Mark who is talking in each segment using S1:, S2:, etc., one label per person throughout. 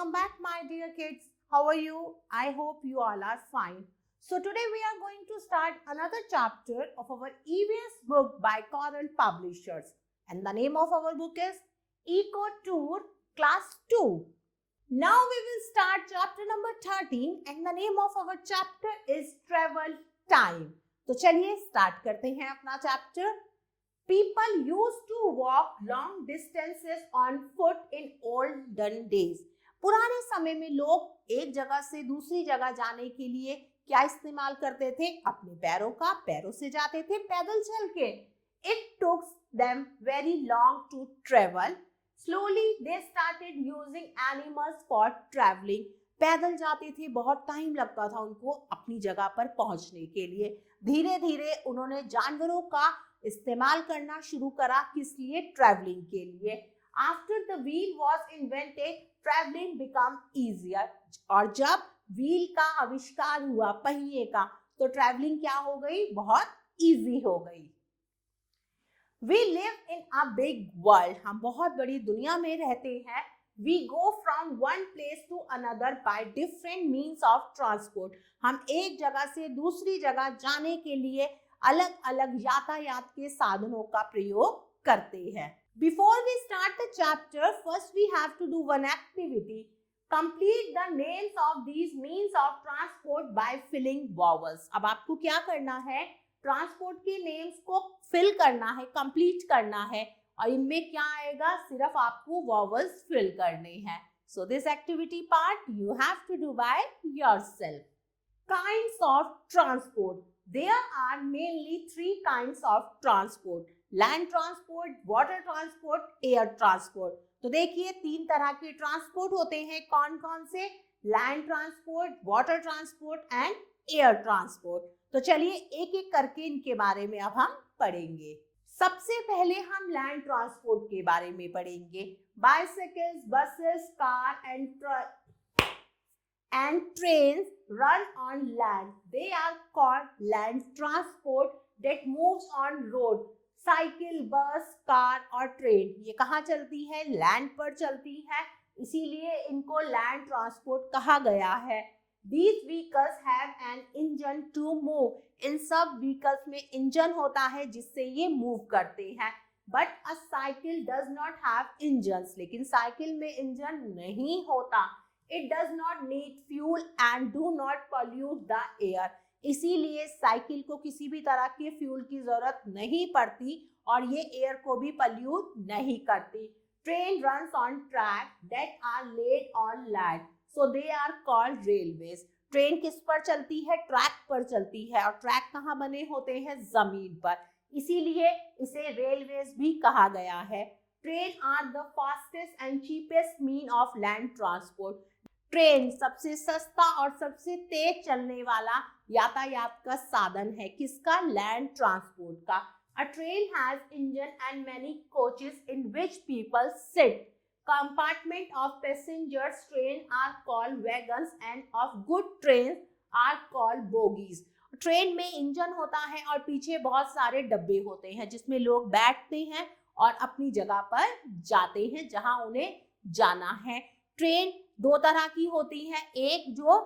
S1: Welcome back, my dear kids. How are you? I hope you all are fine. So today we are going to start another chapter of our EVS book by Coral Publishers. And the name of our book is Eco Tour Class 2. Now we will start chapter number 13 and the name of our chapter is Travel Time. तो चलिए start करते हैं अपना chapter. People used to walk long distances on foot in olden days. पुराने समय में लोग एक जगह से दूसरी जगह जाने के लिए क्या इस्तेमाल करते थे? अपने पैरों से जाते थे, पैदल चल के. It took them very long to travel. Slowly they started using animals for traveling. पैदल जाते थे, बहुत टाइम लगता था उनको अपनी जगह पर पहुंचने के लिए. धीरे धीरे उन्होंने जानवरों का इस्तेमाल करना शुरू करा. किस लिए? ट्रैवलिंग के लिए. After the wheel was invented, traveling became easier. और जब व्हील का आविष्कार हुआ, पहिए का, तो ट्रैवलिंग क्या हो गई? बहुत इजी हो गई. We live in a big world. हम बहुत बड़ी दुनिया में रहते हैं. We go from one place to another by different means of transport. हम एक जगह से दूसरी जगह जाने के लिए अलग अलग यातायात के साधनों का प्रयोग करते हैं. Before we start the chapter, first we have to do one activity. Complete the names of these means of transport by filling vowels. अब आपको क्या करना है? ट्रांसपोर्ट के नेम्स को फिल करना है, कंप्लीट करना है. और इनमें क्या आएगा? सिर्फ आपको वॉवल्स फिल करने हैं. So this activity part you have to do by yourself. Kinds of transport. There are mainly three kinds of transport. Land transport, water transport, air transport. तो देखिए तीन तरह के ट्रांसपोर्ट होते हैं. कौन कौन से? Land transport, water transport and air transport. तो चलिए एक एक करके इनके बारे में अब हम पढ़ेंगे. सबसे पहले हम लैंड ट्रांसपोर्ट के बारे में पढ़ेंगे. Bicycles, buses, car and trains run on land. They are called land transport that moves on road. Cycle, बस, कार और ट्रेन ये कहाँ चलती है? लैंड पर चलती है, इसीलिए इनको लैंड ट्रांसपोर्ट कहा गया है. These vehicles have an engine to move. इन सब व्हीकल्स में इंजन होता है जिससे ये मूव करते हैं. But a cycle does not have engines. लेकिन साइकिल में इंजन नहीं होता. It does not need fuel and do not pollute the air. इसीलिए साइकिल को किसी भी तरह के फ्यूल की जरूरत नहीं पड़ती और ये एयर को भी पॉल्यूट नहीं करती. Train runs on track that are laid on land. So they are called railways. Train किस पर चलती है? ट्रैक पर चलती है. और ट्रैक कहाँ बने होते हैं? जमीन पर. इसीलिए इसे रेलवेज भी कहा गया है. Train are the fastest and cheapest mean of land transport. Train सबसे सस्ता और सबसे तेज चलने वाला यातायात का साधन है. किसका? लैंड ट्रांसपोर्ट का. A train has engine and many coaches in which people sit. Compartment of passengers train are called wagons and of good trains are called bogies. Train में इंजन होता है और पीछे बहुत सारे डब्बे होते हैं जिसमें लोग बैठते हैं और अपनी जगह पर जाते हैं जहां उन्हें जाना है. ट्रेन दो तरह की होती है. एक जो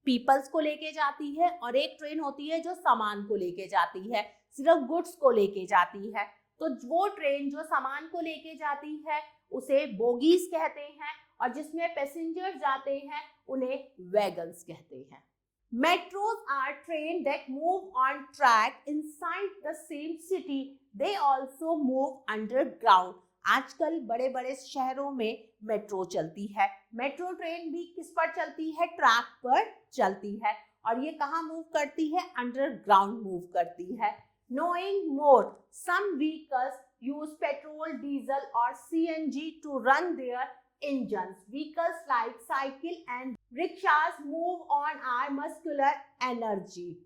S1: पीपल्स को लेके जाती है और एक ट्रेन होती है जो सामान को लेके जाती है, सिर्फ गुड्स को लेके जाती है. तो वो ट्रेन जो सामान को लेके जाती है उसे बोगीज कहते हैं और जिसमें पैसेंजर जाते हैं उन्हें वैगन्स कहते हैं. Metros are trains that move on track inside the same city. They also move underground. आजकल बड़े बड़े शहरों में मेट्रो चलती है. मेट्रो ट्रेन भी किस पर चलती है? ट्रैक पर चलती है. और ये कहाँ मूव करती है? अंडरग्राउंड मूव करती है. Knowing more, some vehicles use petrol, diesel or CNG to run their engines. Vehicles like cycle and rickshaws move on our muscular energy.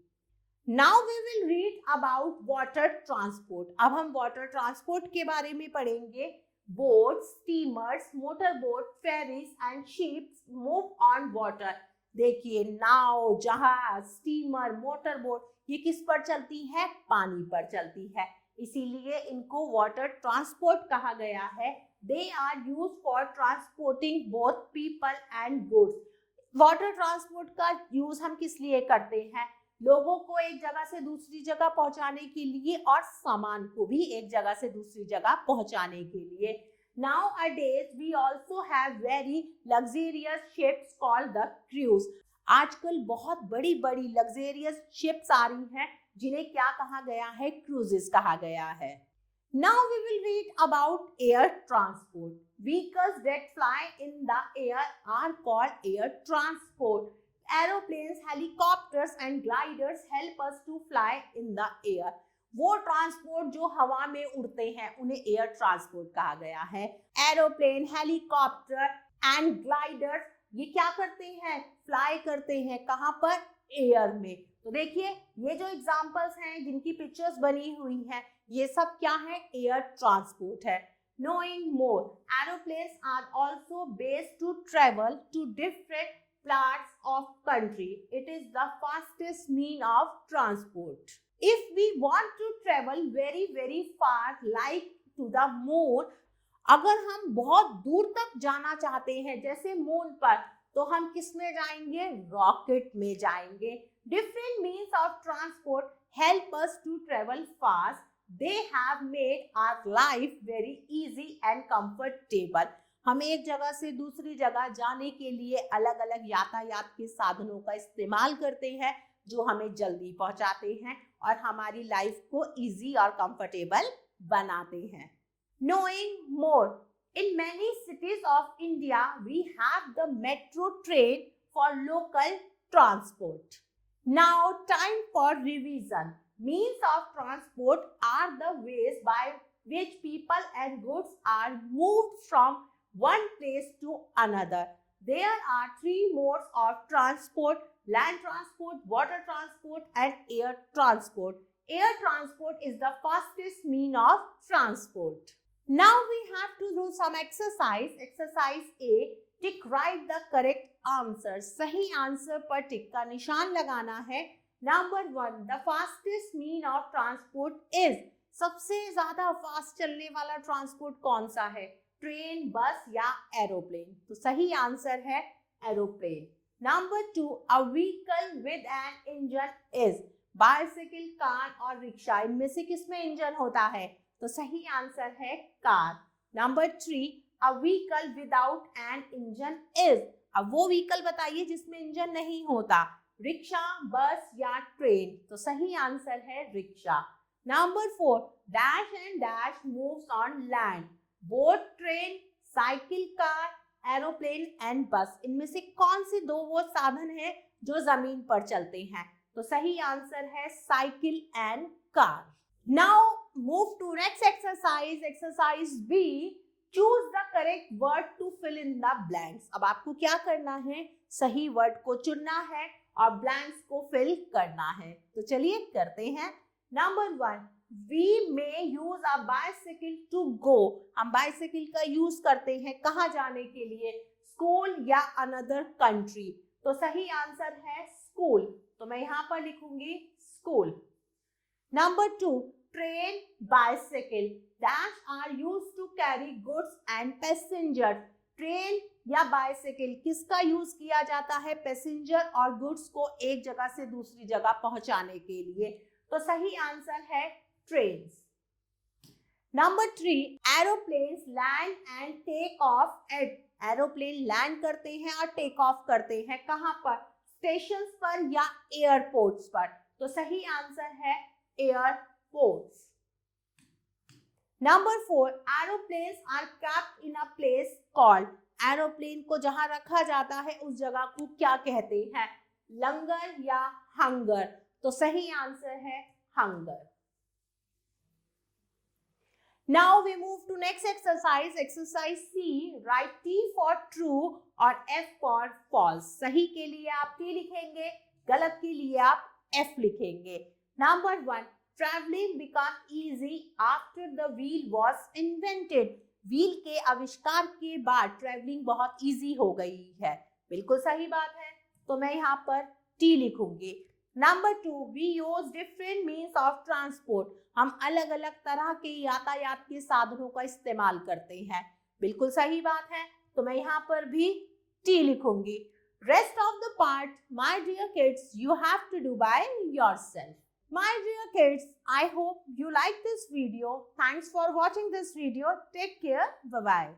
S1: Now we will read about water transport. अब हम water transport के बारे में पढ़ेंगे. Boats, steamers, motorboat, ferries and ships move on water. देखिए नाव, जहाज, steamer, motorboat ये किस पर चलती है? पानी पर चलती है. इसीलिए इनको वाटर ट्रांसपोर्ट कहा गया है. They are use for transporting both people and goods. Water transport का यूज हम किस लिए करते हैं? लोगों को एक जगह से दूसरी जगह पहुंचाने के लिए और सामान को भी एक जगह से दूसरी जगह पहुंचाने के लिए। Nowadays we also have very luxurious ships called the cruise। आजकल बहुत बड़ी बड़ी लग्जेरियस शिप्स आ रही हैं जिन्हें क्या कहा गया है? क्रूजेस कहा गया है। Now we will read about air transport। Vehicles that fly in the air are called air transport। Aeroplanes, helicopters and gliders help us to fly in the air। वो ट्रांसपोर्ट जो हवा में उड़ते हैं उन्हें एयर ट्रांसपोर्ट कहा गया है। एरोप्लेन, हेलीकॉप्टर एंड ग्लाइडर्स ये क्या करते हैं? फ्लाई करते हैं। कहाँ पर? एयर में। तो देखिए ये जो एग्जांपल्स हैं जिनकी पिक्चर्स बनी हुई हैं ये सब क्या है? एयर ट्रांसपोर्ट है। Knowing more, aeroplanes are also based to travel to different parts of country। It is the fastest mean of transport। If we want to travel very far like to the moon, अगर हम बहुत दूर तक जाना चाहते हैं जैसे moon पर, तो हम किस में जाएंगे? रॉकेट में जाएंगे। Different means of transport help us to travel fast। They have made our life very easy and comfortable। हम एक जगह से दूसरी जगह जाने के लिए अलग अलग यातायात के साधनों का इस्तेमाल करते हैं जो हमें जल्दी पहुंचाते हैं और हमारी लाइफ को इजी और कंफर्टेबल बनाते हैं। Knowing more, in many cities of India we have the metro train for local transport। Now time for revision। Means of transport are the ways by which people and goods are moved from one place to another। There are three modes of transport: land transport, water transport and air transport। Air transport is the fastest mean of transport। Now we have to do some exercise। Exercise A, tick write the correct answer। सही answer पर टिक का निशान लगाना है। Number 1, the fastest mean of transport is। सबसे ज्यादा fast चलने वाला ट्रांसपोर्ट कौन सा है? ट्रेन, बस या एरोप्लेन? तो सही आंसर है aeroplane. Number 2, a vehicle with an engine is। Bicycle, car और रिक्शा, इनमें से किसमें इंजन होता है? तो सही आंसर है car. Number 3, a vehicle without an engine is। अब वो व्हीकल बताइए जिसमें इंजन नहीं होता। रिक्शा, बस या ट्रेन? तो सही आंसर है rickshaw. Number 4, dash and dash moves on land। Boat, train, cycle, car, aeroplane and बस, इनमें से कौन से दो वो साधन है जो जमीन पर चलते हैं? तो सही आंसर है cycle and car. Now move to next exercise. Exercise B, choose the correct word to fill in the blanks. अब आपको क्या करना है? सही वर्ड को चुनना है और ब्लैंक्स को फिल करना है। तो चलिए करते हैं। Number 1, we may use a bicycle to go। हम बाइसिकल का यूज करते हैं कहाँ जाने के लिए? स्कूल या अनदर कंट्री? तो सही आंसर है स्कूल। तो मैं यहाँ पर लिखूंगी school. Number 2, train, bicycle dash are used to carry goods and passengers। Train या बाइसिकल किसका यूज किया जाता है? पैसेंजर और गुड्स को एक जगह से दूसरी जगह पहुंचाने के लिए। तो सही आंसर है trains. Number 3, aeroplanes land and take off at. Aeroplane land करते हैं और टेक ऑफ करते हैं कहाँ पर? स्टेशंस पर या एयरपोर्ट्स पर? तो सही आंसर है airports. Number 4, aeroplanes are kept in a place called। Aeroplane को जहां रखा जाता है उस जगह को क्या कहते हैं? लंगर या हंगर? तो सही आंसर है hunger. Now we move to next exercise। Exercise C, write T for true और F for false। सही के लिए आप T लिखेंगे, गलत के लिए आप F लिखेंगे। Number 1, traveling became easy after the wheel was invented। Wheel के आविष्कार के बाद ट्रैवलिंग बहुत इजी हो गई है। बिल्कुल सही बात है, तो मैं यहाँ पर टी लिखूंगी। Number 2, we use different means of transport. हम अलग अलग तरह के यातायात के साधनों का इस्तेमाल करते हैं। बिल्कुल सही बात है, तो मैं यहाँ पर भी टी लिखूंगी. Rest of the part, my dear kids, you have to do by yourself. My dear kids, I hope you like this video. Thanks for watching this video. Take care. Bye-bye.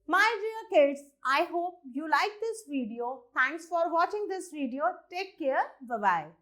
S1: My dear kids, I hope you like this video. Thanks for watching this video. Take care. Bye-bye.